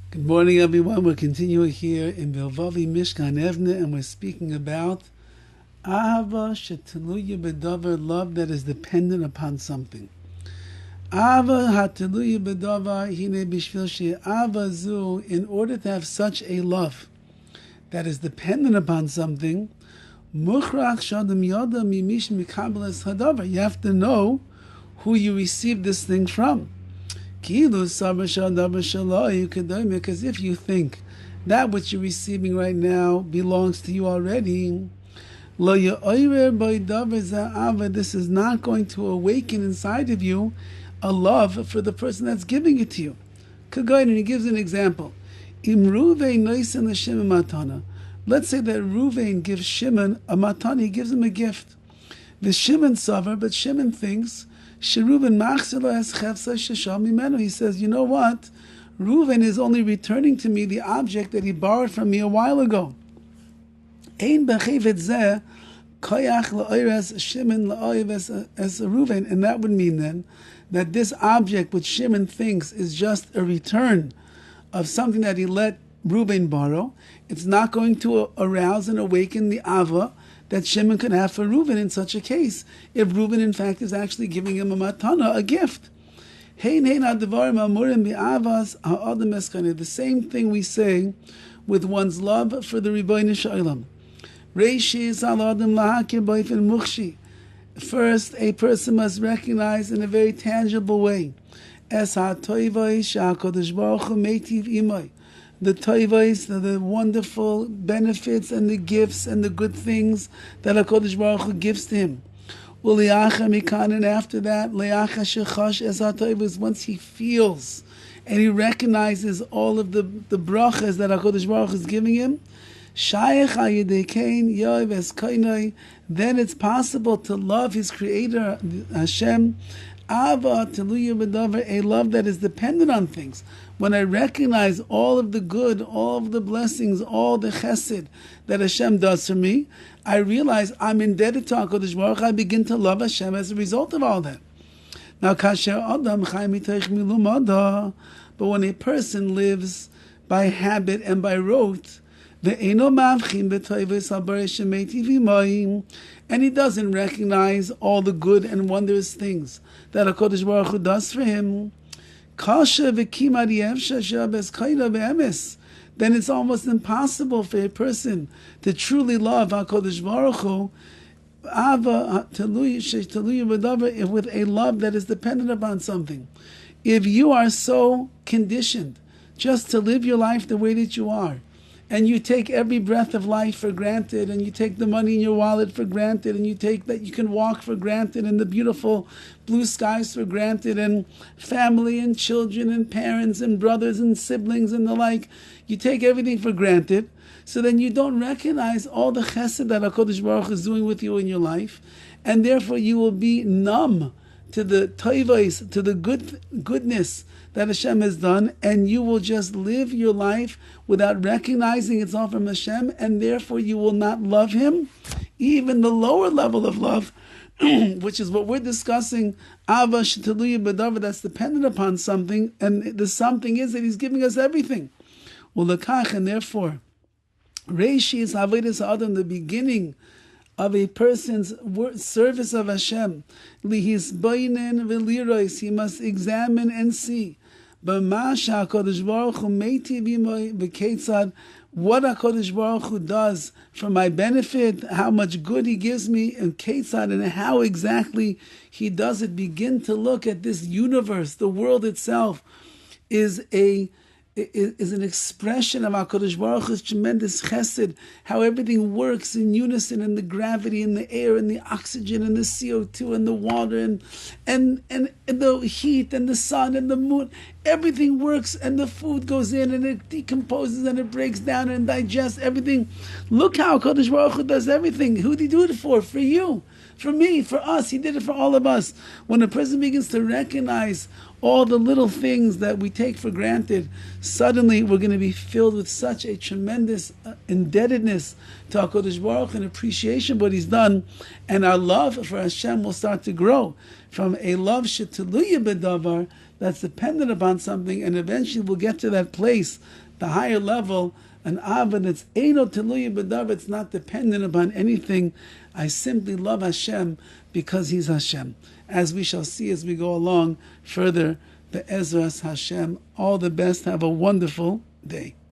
Good morning, everyone. We're continuing here in BILVAVI Mishkan Evne, and we're speaking about Ahava Shetaluya B'Davar, love that is dependent upon something. Ahava Hataluya B'Davar Hine Bishvil She'Ahava Zu, in order to have such a love that is dependent upon something, Muchrach Shadam Yoda Mimish Mikabel Es Hadavar. You have to know who you received this thing from. Because if you think that which you're receiving right now belongs to you already, this is not going to awaken inside of you a love for the person that's giving it to you. And he gives an example. Let's say that Ruvain gives Shimon a matana, he gives him a gift. The Shimon suffer, but Shimon thinks he says, you know what? Reuven is only returning to me the object that he borrowed from me a while ago. And that would mean then that this object which Shimon thinks is just a return of something that he let Reuven borrow. It's not going to arouse and awaken the ava that Shimon could have for Reuven in such a case, if Reuven in fact is actually giving him a matana, a gift. The same thing we say with one's love for the Rebbeinu Shalom. First, a person must recognize in a very tangible way the toivos, the wonderful benefits and the gifts and the good things that HaKadosh Baruch Hu gives to him. And after that, once he feels and he recognizes all of the brachas that HaKadosh Baruch Hu is giving him, then it's possible to love his Creator, Hashem, a love that is dependent on things. When I recognize all of the good, all of the blessings, all the chesed that Hashem does for me, I realize I'm indebted to HaKadosh Baruch Hu. I begin to love Hashem as a result of all that. Now, but when a person lives by habit and by rote, and he doesn't recognize all the good and wondrous things that HaKadosh Baruch Hu does for him, then it's almost impossible for a person to truly love HaKadosh Baruch Hu with a love that is dependent upon something. If you are so conditioned just to live your life the way that you are, and you take every breath of life for granted, and you take the money in your wallet for granted, and you take that you can walk for granted, and the beautiful blue skies for granted, and family and children and parents and brothers and siblings and the like, you take everything for granted, so then you don't recognize all the chesed that HaKadosh Baruch Hu is doing with you in your life, and therefore you will be numb to the toivos, to the goodness that Hashem has done, and you will just live your life without recognizing it's all from Hashem, and therefore you will not love Him. Even the lower level of love, which is what we're discussing, Ava Shetaluya B'Davar, that's dependent upon something, and the something is that He's giving us everything. Well, lekach, and therefore, Reishi is Avodas Adam, the beginning of a person's service of Hashem. Lihisbainen v'lirois, he must examine and see. What HaKadosh Baruch Hu does for my benefit, how much good He gives me, and Ketzad, and how exactly He does it. Begin to look at this universe. The world itself is an expression of HaKadosh Baruch Hu's tremendous chesed, how everything works in unison, and the gravity, and the air, and the oxygen, and the CO2, and the water, and the heat, and the sun, and the moon. Everything works, and the food goes in, and it decomposes, and it breaks down, and digests everything. Look how HaKadosh Baruch Hu does everything. Who did He do it for? For you. For me, for us. He did it for all of us. When a person begins to recognize all the little things that we take for granted, suddenly we're going to be filled with such a tremendous indebtedness to HaKadosh Baruch Hu and appreciation of what He's done, and our love for Hashem will start to grow from a love shetaluya b'davar that's dependent upon something, and eventually we'll get to that place, the higher level, an Ava that's Eino Teluya B'Davar, it's not dependent upon anything. I simply love Hashem because He's Hashem. As we shall see as we go along further, Be'ezras Hashem. All the best. Have a wonderful day.